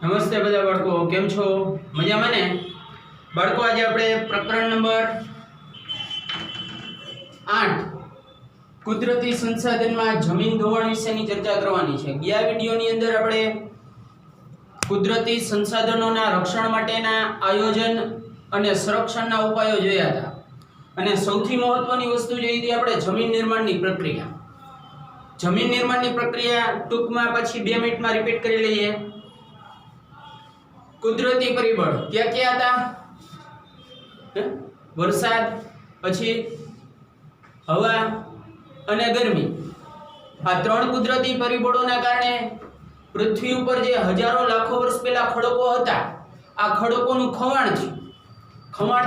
નમસ્તે બધા બાળકો, કેમ છો? મજામાં ને? બાળકો, આજે આપણે પ્રકરણ નંબર 8 કુદરતી સંસાધનમાં જમીન ધોવાણ વિશેની ચર્ચા કરવાની છે. ગયા વિડિયોની અંદર આપણે કુદરતી સંસાધનોના રક્ષણ માટેના આયોજન અને સંરક્ષણના ઉપાયો જોયા હતા અને સૌથી મહત્વની વસ્તુ જોઈ હતી આપણે જમીન નિર્માણની પ્રક્રિયા. જમીન નિર્માણની પ્રક્રિયા ટૂંકમાં પછી 2 મિનિટમાં રિપીટ કરી લઈએ. કુદરતી પરિબળ ક્યાં ક્યાં હતા? વરસાદ, પછી હવા અને ગરમી. આ 3 કુદરતી પરિબળોના કારણે પૃથ્વી ઉપર જે હજારો લાખો વર્ષ પહેલા ખડકો હતા, આ ખડકોનું ખવાણ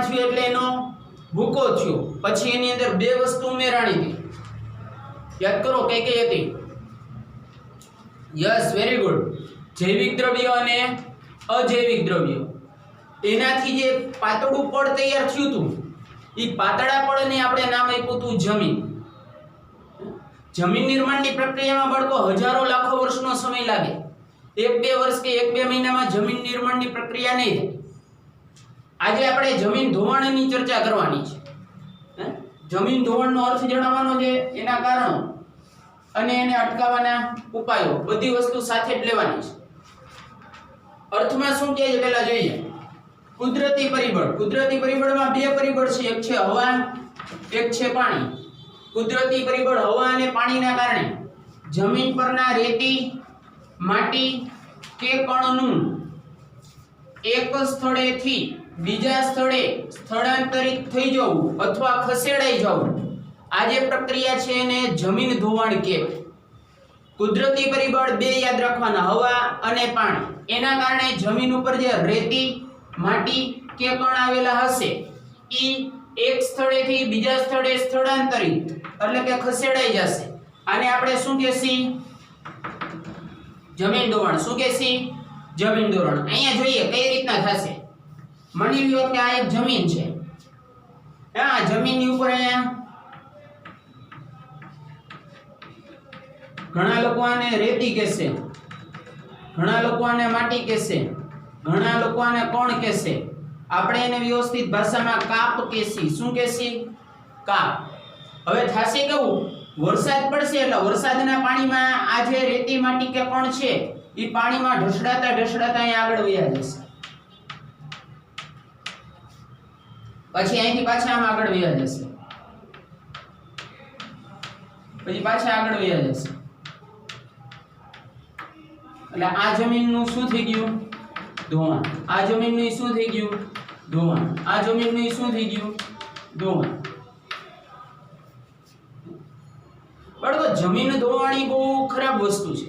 થયું એટલે એનો ભૂકો થયો. પછી એની અંદર 2 વસ્તુ ઉમેરાણી હતી. યાદ કરો કઈ કઈ હતી? Yes, very good. જૈવિક દ્રવ્યો અને અજૈવિક દ્રવ્યો. એનાથી જે પાતળું પડ તૈયાર થયું હતું, એ પાતળા પડને આપણે નામ આપ્યું હતું જમીન. જમીન નિર્માણની પ્રક્રિયામાં બાળકો હજારો લાખો વર્ષનો સમય લાગે. 1-2 વર્ષ કે 1-2 મહિનામાં જમીન નિર્માણની પ્રક્રિયા નહીં થાય. આજે આપણે જમીન ધોવાણની ચર્ચા કરવાની છે. જમીન ધોવાણનો અર્થ જણાવવાનો છે, એના કારણો અને એને અટકાવવાના ઉપાયો, બધી વસ્તુ સાથે જ લેવાની છે. અર્થમાં શું કહે છે પહેલા જોઈએ. કુદરતી પરિબળ. કુદરતી પરિબળમાં 2 પરિબળ છે, એક છે હવા, એક છે પાણી. કુદરતી પરિબળ હવા અને પાણીના કારણે જમીન પરના રેતી, માટી કે કણનું એક સ્થળેથી બીજા સ્થળે સ્થળાંતરિત થઈ જવું અથવા ખસેડાઈ જવું, આ જે પ્રક્રિયા છે એને જમીન ધોવાણ કહેવાય. કુદરતી પરિબળ 2 યાદ રાખવાના, હવા અને પાણી. એના કારણે જમીન ઉપર જે રેતી, માટી કે કણ આવેલા હશે, ઈ એક સ્થળેથી બીજા સ્થળે સ્થળાંતરિત એટલે કે ખસેડાઈ જશે. આને આપણે શું કહેશી? જમીન ધોવાણ. શું કહેશી? જમીન ધોવાણ. અહીંયા જોઈએ કઈ રીતના થશે. માની લ્યો કે આ એક જમીન છે. હા, જમીનની ઉપર અહીંયા ઘણા લોકો આને રેતી કહેશે, ઘણા લોકો આને માટી કહેશે, ઘણા લોકો આને કણ કહેશે. આપણે એને વ્યવસ્થિત ભાષામાં કાપ કહેશી. શું કહેશી? કાપ. હવે થાશે કેવું? વરસાદ પડશે એટલે વરસાદના પાણીમાં આ જે રેતી, માટી કે કણ છે, એ પાણીમાં ઢસડાતા અહીં આગળ વયા જશે. પછી અહીંથી પાછા આમ આગળ વયા જશે, પછી પાછા આગળ વયા જશે. એટલે આ જમીનનું શું થઈ ગયું? ધોવાણ. આ જમીનનું શું થઈ ગયું? ધોવાણ. આ જમીનનું શું થઈ ગયું? ધોવાણ. બાળકો, જમીન ધોવાણી બહુ ખરાબ વસ્તુ છે.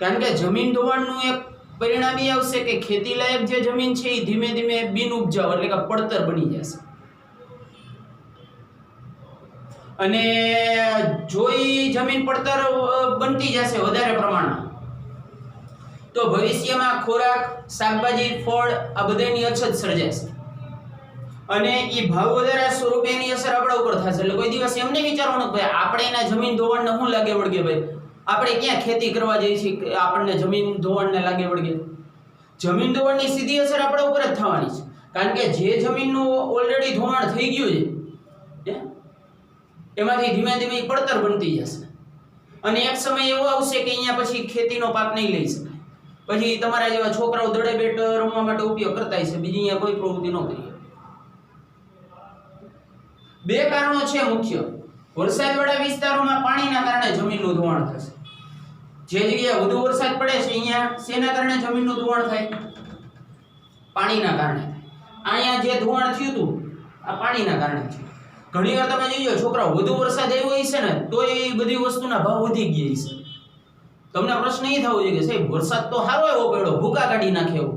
કારણ કે જમીન ધોવાણનું એક પરિણામ એ આવશે કે ખેતી લાયક જે જમીન છે એ ધીમે ધીમે બિન ઉપજાઉ એટલે કે પડતર બની જશે. અને જો એ જમીન પડતર બનતી જશે વધારે પ્રમાણમાં, તો ભવિષ્યમાં ખોરાક, શાકભાજી, ફળ આ બધાની અછત સર્જાશે. અને એ ભાવ વધારા સ્વરૂપે એની અસર આપણા ઉપર થશે. એટલે કોઈ દિવસ એમ નહીં વિચારવાનું ભાઈ આપણે એના જમીન ધોવાણને શું લાગે વળગે, ભાઈ આપણે ક્યાં ખેતી કરવા જઈએ છીએ કે આપણને જમીન ધોવાણને લાગે વળગે. જમીન ધોવાણની સીધી અસર આપણા ઉપર જ થવાની છે. કારણ કે જે જમીનનું ઓલરેડી ધોવાણ થઈ ગયું છે, એમાંથી ધીમે ધીમે પડતર બનતી જશે. અને એક સમય એવો આવશે કે અહીંયા પછી ખેતીનો પાક નહીં લઈ શકાય. પછી તમારા જેવા છોકરાઓ દડે બેટ રમવા માટે ઉપયોગ કરતા હશે, બીજી અહીંયા કોઈ પ્રવૃત્તિ ન કરી. 2 કારણો છે મુખ્ય. વરસાદવાળા વિસ્તારોમાં પાણીના કારણે જમીનનું ધોવાણ થશે. જે જગ્યાએ વધુ વરસાદ પડે છે અહીંયા શેના કારણે જમીનનું ધોવાણ થાય? પાણીના કારણે. અહીંયા જે ધોવાણ થયું હતું આ પાણીના કારણે છે. ઘણીવાર તમે જોજો છોકરાઓ વધુ વરસાદ આવ્યો હશે ને તો એ બધી વસ્તુના ભાવ વધી ગયા હશે. તમને પ્રશ્ન એ થવો જોઈએ કે સાહેબ વરસાદ તો સારો એવો પડ્યો, ભૂકા કાઢી નાખે એવો.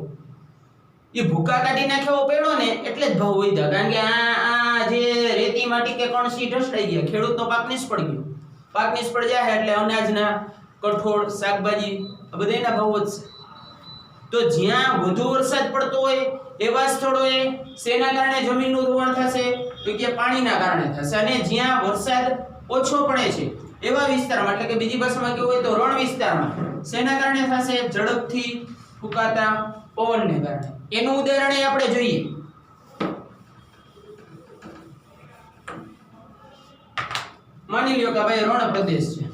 એ ભૂકા કાઢી નાખે એવો પડ્યો ને એટલે જ ભાવ વધ્યા. કારણ કે આ જે રેતી, માટી કે કણ સી ઢસડાઈ ગયા, ખેડૂતનો પાક નિષ્ફળ ગયો. પાક નિષ્ફળ જાય એટલે અનાજના, કઠોળ, શાકભાજી આ બધાના ભાવ વધશે. તો જ્યાં વધુ વરસાદ પડતો હોય એવા સ્થળોએ શેના કારણે જમીનનું ધોવાણ થશે? તો કે પાણીના કારણે થશે. અને જ્યાં વરસાદ ઓછો પડે છે એવા વિસ્તારમાં, એટલે કે બીજી ભાષામાં કેવું હોય તો રણ વિસ્તારમાં, શેના કારણે થશે? ઝડપથી ફૂંકાતા પવનને કારણે. એનું ઉદાહરણ આપણે જોઈએ. માની લ્યો કે ભાઈ રણ પ્રદેશ છે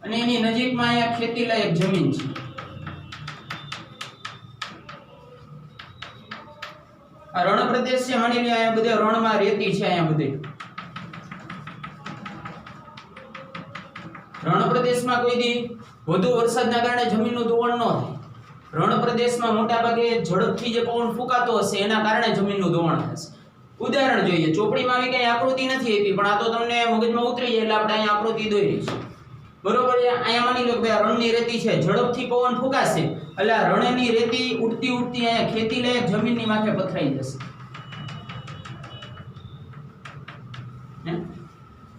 અને એની નજીકમાં અહીંયા ખેતીલાયક જમીન છે. આ રણ પ્રદેશ છે, માની લ્યો અહીંયા બધે રણમાં રેતી છે. અહીંયા બધે રણ પ્રદેશમાં કોઈ દી વધુ વરસાદના કારણે જમીનનું ધોવાણ ન થાય. રણ પ્રદેશમાં મોટા ભાગે ઝડપથી જે પવન ફૂંકાતો હશે એના કારણે જમીનનું ધોવાણ થશે. ઉદાહરણ જોઈએ. ચોપડીમાં આવી કઈ આકૃતિ નથી આપી, પણ આ તો તમને મગજમાં ઉતરી જાય એટલે આપણે અહીંયા આકૃતિ દોરી છે. બરોબર છે. અહીંયા માની લો કે રણની રેતી છે, ઝડપથી પવન ફૂંકાશે એટલે આ રણની રેતી ઉડતી ઉડતી અહીંયા ખેતીલાયક જમીનની માથે પથરાઈ જશે.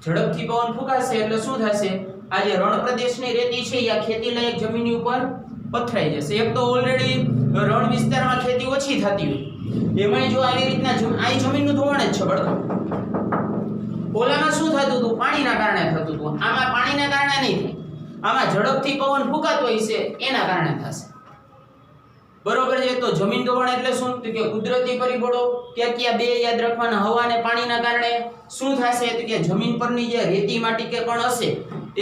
ઝડપથી પવન ફૂંકાશે એટલે શું થશે? આ જે રણ પ્રદેશની રેતી છે એ આ ખેતીલાયક જમીનની ઉપર પથરાઈ જશે. એક તો ઓલરેડી રણ વિસ્તારમાં ખેતી ઓછી થતી હોય, એમાંય જો આવી રીતના આ જમીનનું ધોવાણ જ છે બળકા. ઓલામાં શું થતું હતું? પાણીના કારણે થતું હતું. આમાં પાણીના કારણે નહીં થાય, આમાં ઝડપથી પવન ફૂંકાતો હોય છે એના કારણે થશે. બરોબર છે. તો જમીન ધોવાણ એટલે શું? તો કે કુદરતી પરિબળો ક્યાં બે યાદ રાખવાના. હવા અને પાણીના કારણે શું થશે? તો કે જમીન પરની જે રેતી માટી કે કણ હશે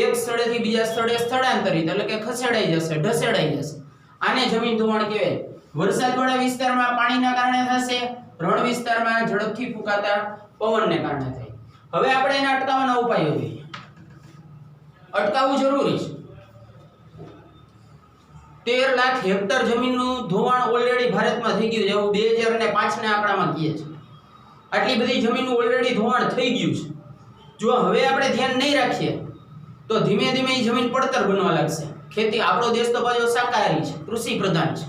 એક સ્થળેથી બીજા સ્થળે સ્થળાંતરિત એટલે કે ખસેડાઈ જશે, ઢસેડાઈ જશે. આને જમીન ધોવાણ કહેવાય. વરસાદવાળા વિસ્તારમાં પાણીના કારણે થશે, રણ વિસ્તારમાં ઝડપથી ફૂંકાતા પવનને કારણે થાય. હવે આપણે એને અટકાવવાના ઉપાયો જોઈએ. અટકાવવું જરૂરી છે. 13 લાખ હેક્ટર જમીનનું ધોવાણ ઓલરેડી ભારતમાં થઈ ગયું છે, એવું 2005 ના આંકડામાં કહે છે. આટલી બધી જમીનનું ઓલરેડી ધોવાણ થઈ ગયું છે. જો હવે આપણે ધ્યાન નહીં રાખીએ તો ધીમે ધીમે એ જમીન પડતર બનવા લાગશે. ખેતી, આપણો દેશ તો પાછો શાકાહારી છે, કૃષિ પ્રધાન છે,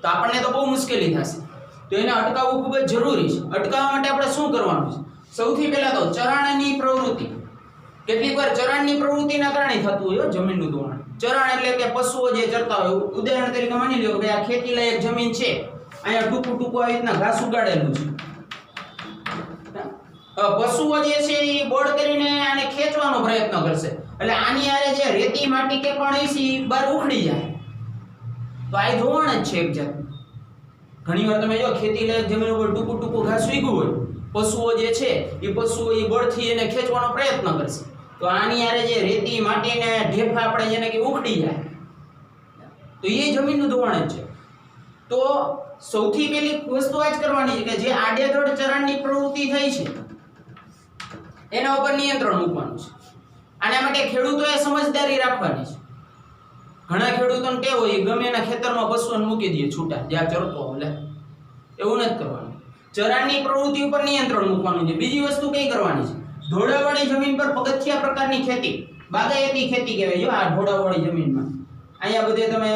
તો આપણને તો બહુ મુશ્કેલી થશે. તો એને અટકાવવું ખૂબ જ જરૂરી છે. અટકાવવા માટે આપણે શું કરવાનું છે? સૌથી પહેલા તો ચરાણની પ્રવૃત્તિ. કેટલીકવાર ચરાણની પ્રવૃત્તિના કારણે થતું હોય જમીનનું ધોવાણ. ચરાણ એટલે કે પશુઓ જે ચરતા હોય. ઉદાહરણ તરીકે માની લો કે આ ખેતીલાયક જમીન છે, અહીંયા ટૂંકું ટૂંકું આવી રીતના ઘાસ ઉગાડેલું છે. પશુઓ જે છે એ બળ કરીને આને ખેંચવાનો પ્રયત્ન કરશે એટલે આની આરે જે રેતી માટી કે પણ છે એ બહાર ઉખડી જાય. તો આ ધોવાણ જ છે એક જાતનું. ઘણીવાર તમે જો ખેતીલાયક જમીન ઉપર ટૂંકું ટૂંકું ઘાસ ઉગ્યું હોય, પશુઓ જે છે એ પશુઓ એ બળથી એને ખેંચવાનો પ્રયત્ન કરશે. તો આની આરે જે રેતી માટીને ઢેફા આપણે જેને કે ઉખડી જાય, તો એ જમીનનું ધોવાણ જ છે. તો સૌથી પહેલી વસ્તુ આ જ કરવાની છે કે જે આડેધડ ચરણની પ્રવૃત્તિ થઈ છે એના ઉપર નિયંત્રણ મૂકવાનું છે. આના માટે ખેડૂતોએ સમજદારી રાખવાની છે. ઘણા ખેડૂતોને ટેવ હોય ગમે એના ખેતરમાં પશુઓને મૂકી દે છૂટા, જ્યાં ચરતો એટલે એવું નથી કરવાનું. ચરાણની પ્રવૃત્તિ ઉપર નિયંત્રણ મૂકવાનું છે. બીજી વસ્તુ કઈ કરવાની છે? ઢોળાવાળી જમીન પર પગથિયા પ્રકારની ખેતી, બાગાયતી ખેતી કહેવાય. જો આ ઢોળાવાળી જમીનમાં અહીંયા બધે તમે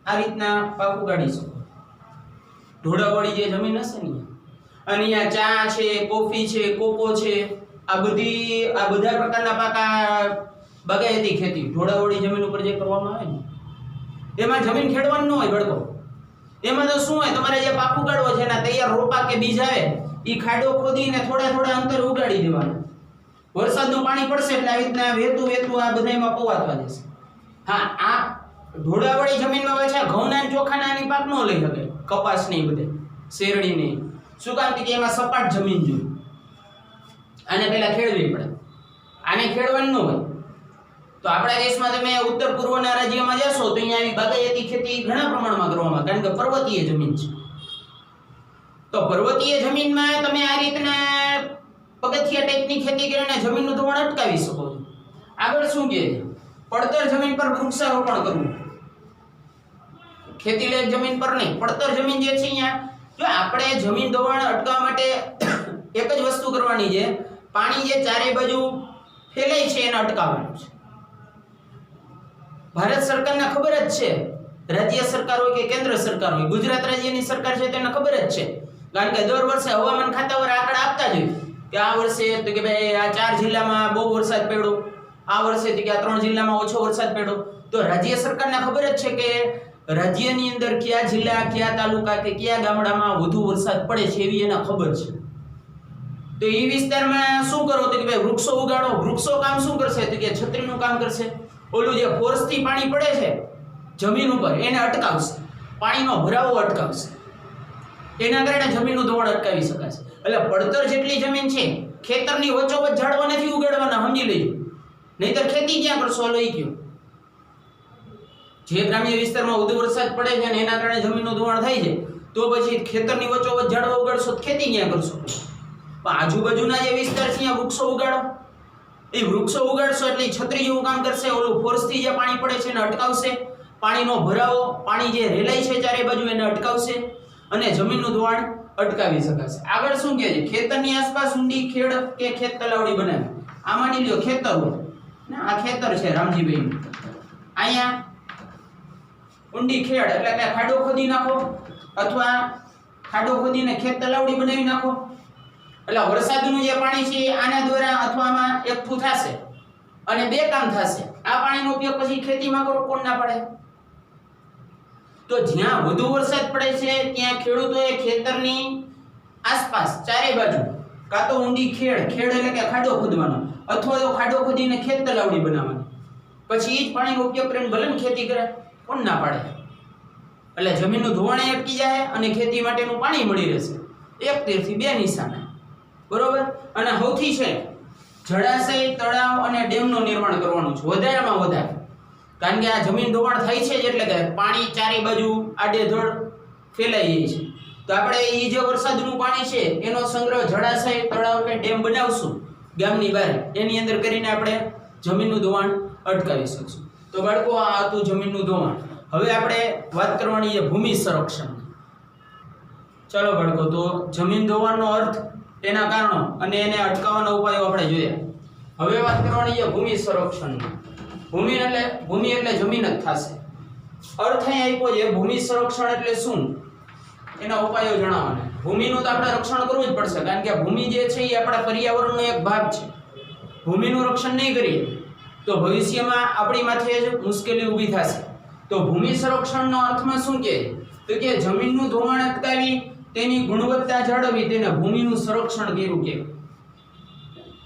આ રીતના પાક ઉગાડી શકો. ઢોળાવાળી જે જમીન હશે ને, અને અહીંયા ચા છે, કોફી છે, કોકો છે, આ બધા પ્રકારના પાક બાગાયતી ખેતી ઢોળાવાળી જમીન ઉપર જે કરવામાં આવે ને, એમાં જમીન ખેડવાની ન હોય બળકો. એમાં તો શું હોય, તમારે જે પાક ઉગાડવો છે એના તૈયાર રોપા કે બીજ આવે એ ખાડો ખોદીને થોડા અંતરે ઉગાડી દેવાના. વરસાદનું પાણી પડશે એટલે આવી રીતના વહેતું આ બધામાં પવાતવા જશે. હા, આ ઢોળાવાળી જમીનમાં પાછા ઘઉંના ચોખાના આની પાક ન લઈ શકે, કપાસ ને બધે શેરડી ને. શું કામ કે એમાં સપાટ જમીન જોઈએ, આને પહેલા ખેડવી પડે. આને ખેડવાનું ન હોય. તો આપણા દેશમાં તમે ઉત્તર પૂર્વના રાજ્યમાં જશો તો અહીંયા આવી બાગાયતી ખેતી ઘણા પ્રમાણમાં કરવામાં, કારણ કે પર્વતીય જમીન છે. તો પર્વતીય જમીનમાં તમે આ રીતના પગથિયા ટાઈપની ખેતી કરીને જમીનનું ધોવાણ અટકાવી શકો છો. આગળ શું કહે છે? પડતર જમીન પર વૃક્ષારોપણ કરવું. ખેતીલાયક જમીન પર નહીં, પડતર જમીન જે છે અહીંયા જો આપણે જમીન ધોવાણ અટકાવવા માટે એક જ વસ્તુ કરવાની છે, પાણી જે ચારે બાજુ ફેલાય છે એને અટકાવવાનું છે. ભારત સરકારને ખબર જ છે, રાજ્ય સરકાર હોય કે કેન્દ્ર સરકાર હોય, ગુજરાત રાજ્યની સરકાર છે તેને ખબર જ છે, કારણ કે દર વર્ષે હવામાન ખાતા વાળા આંકડા આપતા જ હોય કે આ વર્ષે તો કે ભાઈ આ 4 જિલ્લામાં બહુ વરસાદ પડ્યો, આ વર્ષે તો કે આ 3 જિલ્લામાં ઓછો વરસાદ પડ્યો. તો રાજ્ય સરકારને ખબર જ છે કે રાજ્યની અંદર કયા જિલ્લા, કયા તાલુકા કે કયા ગામડામાં વધુ વરસાદ પડે છે એવી એને ખબર છે. તો એ વિસ્તારમાં શું કરો તો કે ભાઈ વૃક્ષો ઉગાડો. વૃક્ષો કામ શું કરશે તો કે છત્રીનું કામ કરશે. ઓલું જે ફોર્સથી પાણી પડે છે જમીન ઉપર એને અટકાવશે, પાણીનો ભરાવો અટકાવશે, એના કારણે જમીનનું ધોવાણ અટકાવી શકાશે. એટલે પડતર જેટલી જમીન છે ખેતરની વચ્ચોવચ્ચ ઝાડવા નથી ઉગાડવાના, સમજી લેજો, નહીતર ખેતી ક્યાં કરશો? લઈ ગયો. જે ગ્રામ્ય વિસ્તારમાં વધુ વરસાદ પડે છે અને એના કારણે જમીનનું ધોવાણ થાય છે, તો પછી ખેતરની વચ્ચોવચ્ચ ઝાડવા ઉગાડશો તો ખેતી ક્યાં કરશો? પણ આજુબાજુના જે વિસ્તાર છે ત્યાં વૃક્ષો ઉગાડો. એ વૃક્ષો ઉગાડશો એટલે છત્રી જેવું કામ કરશે, ઓલું ફોર્સથી જે પાણી પડે છે એને અટકાવશે, પાણીનો ભરાવો, પાણી જે રેલાય છે ચારે બાજુ એને અટકાવશે અને જમીનનું ધોવાણ અટકાવી શકાશે. આગળ શું કહે છે? ખેતરની આસપાસ ઊંડી ખેડ કે ખેત તલાવડી બનાવી. આ માની લ્યો ખેતર હોય ને, આ ખેતર છે રામજીભાઈનું, અહીંયા ઊંડી ખેડ એટલે કે ખાડો ખોદી નાખો અથવા ખાડો ખોદીને ખેત તલાવડી બનાવી નાખો. એટલે વરસાદનું જે પાણી છે આના દ્વારા અથવા આમાં એકઠું થશે અને બે કામ થશે. આ પાણીનો ઉપયોગ પછી ખેતીમાં કરો, કોણ ના પડે? તો જ્યાં વધુ વરસાદ પડે છે ત્યાં ખેડૂતોએ ખેતરની આસપાસ ચારે બાજુ કાં તો ઊંડી ખેડ એટલે કે ખાડો ખોદવાનો અથવા તો ખાડો ખોદીને ખેત તલાવડી બનાવવાની, પછી એ જ પાણીનો ઉપયોગ કરીને ભલે ખેતી કરે, કોણ ના પાડે? એટલે જમીનનું ધોવાણ અટકી જાય અને ખેતી માટેનું પાણી મળી રહેશે. એક તીરથી બે નિશાને, બરોબર. અને સૌથી છે જળાશય, તળાવ અને ડેમનું નિર્માણ કરવાનું છે વધારેમાં વધારે, કારણ કે આ જમીન ધોવાણ થાય છે એટલે કે પાણી ચારે બાજુ આડેધડ ફેલાઈ જાય છે. તો આપણે એ જે વરસાદનું પાણી છે એનો સંગ્રહ જળાશય, તળાવ કે ડેમ બનાવશું ગામની બહાર, એની અંદર કરીને આપણે જમીનનું ધોવાણ અટકાવી શકશું. તો બાળકો આ હતું જમીનનું ધોવાણ. હવે આપણે વાત કરવાની છે ભૂમિ સંરક્ષણ. ચાલો બાળકો, તો જમીન ધોવાણનો અર્થ, તેના કારણો અને એને અટકાવવાના ઉપાયો આપણે જોયા. હવે વાત કરવાની છે ભૂમિ સંરક્ષણની. ભૂમિ એટલે જમીન જ થશે. અર્થ અહીં આપ્યો છે ભૂમિ સંરક્ષણ એટલે શું, એના ઉપાયો જણાવવાના. ભૂમિનું તો આપણે રક્ષણ કરવું જ પડશે, કારણ કે ભૂમિ જે છે એ આપણા પર્યાવરણનો એક ભાગ છે. ભૂમિનું રક્ષણ નહીં કરીએ તો ભવિષ્યમાં આપણી માથે જ મુશ્કેલી ઊભી થશે. તો ભૂમિ સંરક્ષણનો અર્થમાં શું કહે? તો કે જમીનનું ધોવાણ અટકાવી તેની ગુણવત્તા જાળવવી, તેને ભૂમિનું સંરક્ષણ કર્યું. કે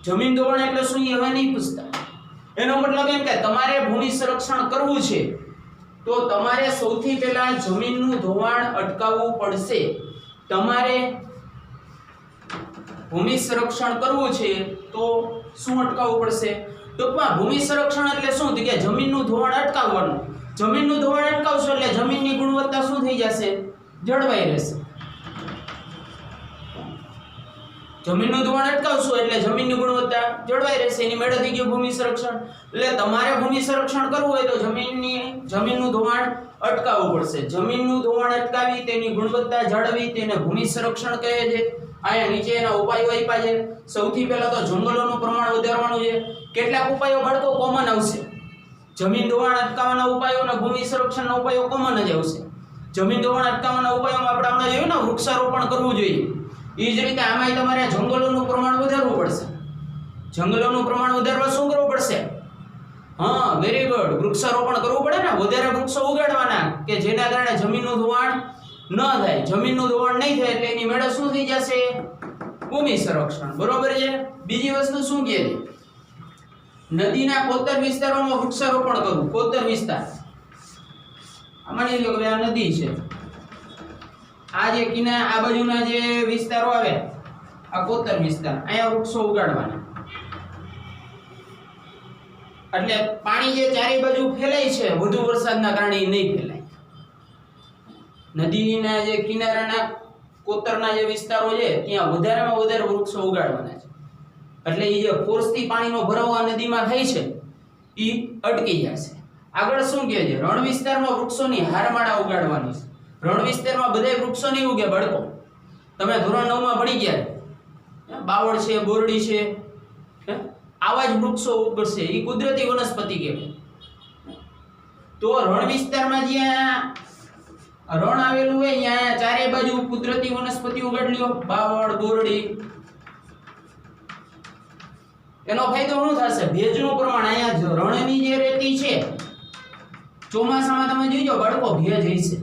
જમીન ધોવાણ એટલે શું એ હવે નહીં પૂછતા. એનો મતલબ એમ કે તમારે ભૂમિ સંરક્ષણ કરવું છે તો તમારે સૌથી પહેલા જમીનનું ધોવાણ અટકાવવું પડશે. તમારે ભૂમિ સંરક્ષણ કરવું છે તો શું અટકાવવું પડશે? ટૂંકમાં ભૂમિ સંરક્ષણ એટલે શું? કે જમીનનું ધોવાણ અટકાવવાનું. જમીનનું ધોવાણ અટકાવશો એટલે જમીનની ગુણવત્તા શું થઈ જશે? જળવાઈ રહેશે. જમીનનું ધોવાણ અટકાવશો એટલે જમીનની ગુણવત્તા જળવાઈ રહેશે. એની મેળે થઈ ગયું ભૂમિ સંરક્ષણ. એટલે તમારે ભૂમિ સંરક્ષણ કરવું હોય તો જમીનનું ધોવાણ અટકાવવું પડશે. જમીનનું ધોવાણ અટકાવી તેની ગુણવત્તા જાળવી, તેને ભૂમિ સંરક્ષણ કહે છે. અહીંયા નીચે એના ઉપાયો આપ્યા છે. સૌથી પહેલા તો જંગલોનું પ્રમાણ વધારવાનું છે. કેટલાક ઉપાયો બાળકો કોમન આવશે. જમીન ધોવાણ અટકાવવાના ઉપાયો અને ભૂમિ સંરક્ષણના ઉપાયો કોમન જ આવશે. જમીન ધોવાણ અટકાવવાના ઉપાયોમાં આપણે હમણાં જોયું ને, વૃક્ષારોપણ કરવું જોઈએ. એ જ રીતે આમાંય તમારે જંગલોનું પ્રમાણ વધારવું પડશે. જંગલોનું પ્રમાણ વધારવા શું કરવું પડશે? હા, વેરી ગુડ, વૃક્ષારોપણ કરવું પડે ને. વધારે વૃક્ષો ઉગાડવાના કે જેના કારણે જમીનનું ધોવાણ ન થાય. જમીનનું ધોવાણ નહીં થાય એટલે એની મેળે શું થઈ જશે? ભૂમિ સંરક્ષણ. બરોબર છે. બીજી વસ્તુ શું કહે છે? નદીના કોતર વિસ્તારોમાં વૃક્ષારોપણ કરવું. કોતર વિસ્તાર, માની લો કે આ નદી છે, આ જે આ બાજુના જે વિસ્તારો આવે આ કોતર વિસ્તાર, અહીંયા વૃક્ષો ઉગાડવાના. એટલે પાણી જે ચારે બાજુ ફેલાય છે વધુ વરસાદના કારણે નહીં ફેલાય. નદીના જે કિનારાના કોતરના જે વિસ્તારો છે ત્યાં વધારેમાં વધારે વૃક્ષો ઉગાડવાના છે. એટલે એ જે ફોર્સથી પાણીનો ભરાવો આ નદીમાં થાય છે એ અટકી જશે. આગળ શું કહે છે? રણ વિસ્તારમાં વૃક્ષોની હારમાળા ઉગાડવાની છે. રણ વિસ્તારમાં બધાય વૃક્ષો નહીં ઉગે બાળકો. તમે ધોરણ 9 માં ભણી ગયા, બાવળ છે, બોરડી છે, આવા જ વૃક્ષો ઉગશે. એ કુદરતી વનસ્પતિ કહેવાય. તો રણ વિસ્તારમાં જ્યાં રણ આવેલું હોય ત્યાં ચારે બાજુ કુદરતી વનસ્પતિ ઉગાડી લ્યો, બાવળ, બોરડી. એનો ફાયદો શું થશે? ભેજનું પ્રમાણ, અહીંયા રણની જે રેતી છે ચોમાસામાં તમે જોજો બાળકો ભેજ હશે.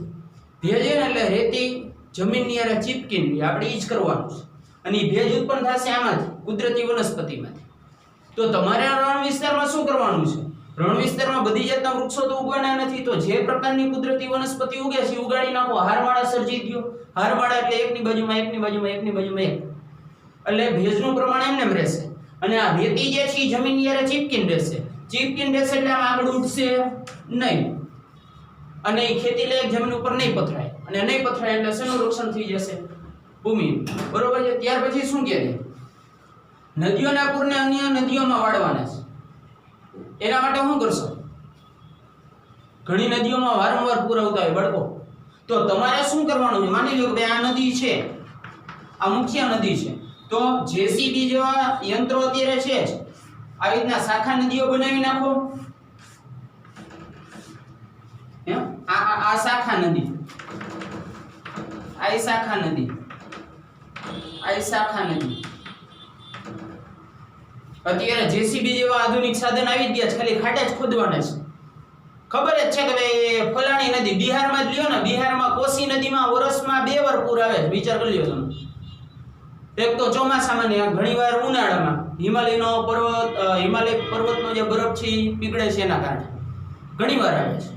ભેજ એટલે રેતી જમીનની આરે ચીપકીને આપણે ઈ જ કરવાનું છે અને એ ભેજ ઉત્પન્ન થશે આમાંથી, કુદરતી વનસ્પતિમાંથી. તો તમારે રણ વિસ્તારમાં શું કરવાનું છે? રણ વિસ્તારમાં બધી જાતના વૃક્ષો તો ઉગવાના નથી, તો જે પ્રકારની કુદરતી વનસ્પતિ ઉગે છે ઉગાડી નાખો. હારમાળા સર્જી દો. હારમાળા એટલે એકની બાજુમાં એકની બાજુમાં એકની બાજુમાં એક, એટલે ભેજનું પ્રમાણ એમને એમ રહેશે. અને આ રેતી જે છે એ જમીન યારે ચીપકીને રહેશે. ચીપકીને રહેશે એટલે આમ આગળ ઉઠશે નહીં, અને એ ખેતી લાયક જમીન ઉપર નહીં પથરાય. અને નહીં પથરાય એટલે શેનું રક્ષણ થઈ જશે? ભૂમિ. બરોબર છે. ત્યાર પછી શું કહે છે? નદીઓના પૂરને અન્ય નદીઓમાં વાળવાના છે. એના માટે શું કરશો? ઘણી નદીઓમાં વારંવાર પૂર આવતા હોય બાળકો, તો તમારે શું કરવાનું છે? માની લો કે આ નદી છે, આ મુખ્ય નદી છે, તો જેસીબી જેવા યંત્રો અત્યારે છે જ, આવી રીતના શાખા નદીઓ બનાવી નાખો. આ શાખા નદી, આ શાખા નદી, આ શાખા નદી. અત્યારે જેસીબી જેવા આધુનિક સાધન આવી ગયા છે, ખાલી ખાડા જ ખોદવાના છે. ખબર જ છે કે ભાઈ ફલાણી નદી બિહારમાં જ લ્યો ને, બિહારમાં કોસી નદીમાં વર્ષમાં 2 વાર પૂર આવે છે. વિચાર કરી લ્યો તમે. એક તો ચોમાસામાં ને ઘણીવાર ઉનાળામાં હિમાલય પર્વતનો જે બરફ છે એ પીગળે છે એના કારણે ઘણીવાર આવે છે.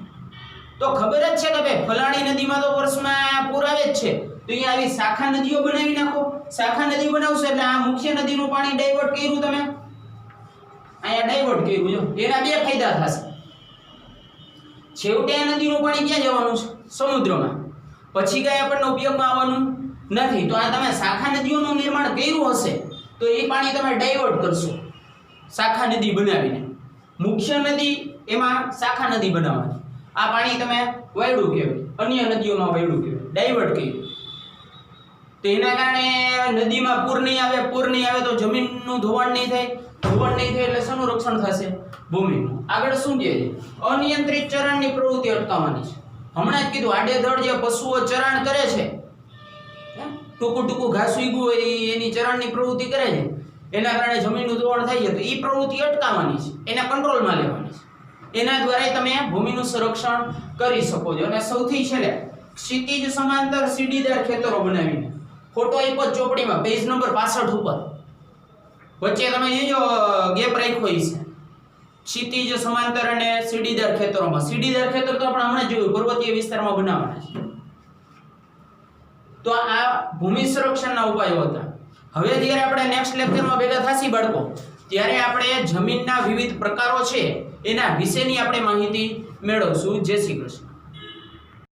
તો ખબર જ છે કે ભાઈ ફલાણી નદીમાં તો વર્ષમાં પૂર આવે જ છે, તો અહીંયા આવી શાખા નદીઓ બનાવી નાખો. શાખા નદી બનાવશો એટલે આ મુખ્ય નદીનું પાણી ડાયવર્ટ કર્યું તમે, અહીંયા ડાયવર્ટ કર્યું. જો એના 2 ફાયદા થશે. છેવટે આ નદીનું પાણી ક્યાં જવાનું છે? સમુદ્રમાં. પછી કઈ આપણને ઉપયોગમાં આવવાનું નથી. તો આ તમે શાખા નદીઓનું નિર્માણ કર્યું હશે તો એ પાણી તમે ડાયવર્ટ કરશો શાખા નદી બનાવીને. મુખ્ય નદી એમાં શાખા નદી બનાવવાની. આ પાણી તમે વાયડું કહેવાય, અન્ય નદીઓમાં વાયડું કહેવાય, ડાયવર્ટ કર્યું. તો એના કારણે નદીમાં પૂર નહીં આવે. પૂર નહીં આવે તો જમીનનું ધોવાણ નહીં થાય. ધોવાણ નહીં થાય એટલે શેનું રક્ષણ થશે? ભૂમિનું. આગળ શું કહે છે? અનિયંત્રિત ચરણની પ્રવૃત્તિ અટકાવવાની છે. હમણાં જ કીધું, આડેધડ જે પશુઓ ચરાણ કરે છે, ટૂંકું ટૂંકું ઘાસ ઉગ્યું હોય એની ચરણની પ્રવૃત્તિ કરે છે, એના કારણે જમીનનું ધોવાણ થાય છે, તો એ પ્રવૃત્તિ અટકાવવાની છે, એને કંટ્રોલમાં લેવાની છે. એના દ્વારા તમે ભૂમિનું સંરક્ષણ કરી શકો છો. અને સૌથી છેલ્લે ક્ષિતિજ સમાંતર સીડીદાર ખેતરો બનાવીને, ફોટો આપ્યો ચોપડીમાં પેજ નંબર 65 ઉપર, વચ્ચે તમે જોજો ગેપ રાખ્યો છે. ક્ષિતિજ સમાંતર અને સીડીદાર ખેતરોમાં. સીડીદાર ખેતર તો આપણે હમણાં જોયું પર્વતીય વિસ્તારમાં બનાવવાના છે. તો આ ભૂમિ સંરક્ષણના ઉપાયો હતા. હવે જ્યારે આપણે નેક્સ્ટ લેક્ચરમાં ભેગા થાશી બાળકો, ત્યારે આપણે જમીનના વિવિધ પ્રકારો છે એના વિશેની આપણે માહિતી મેળવશું. જય શ્રી કૃષ્ણ.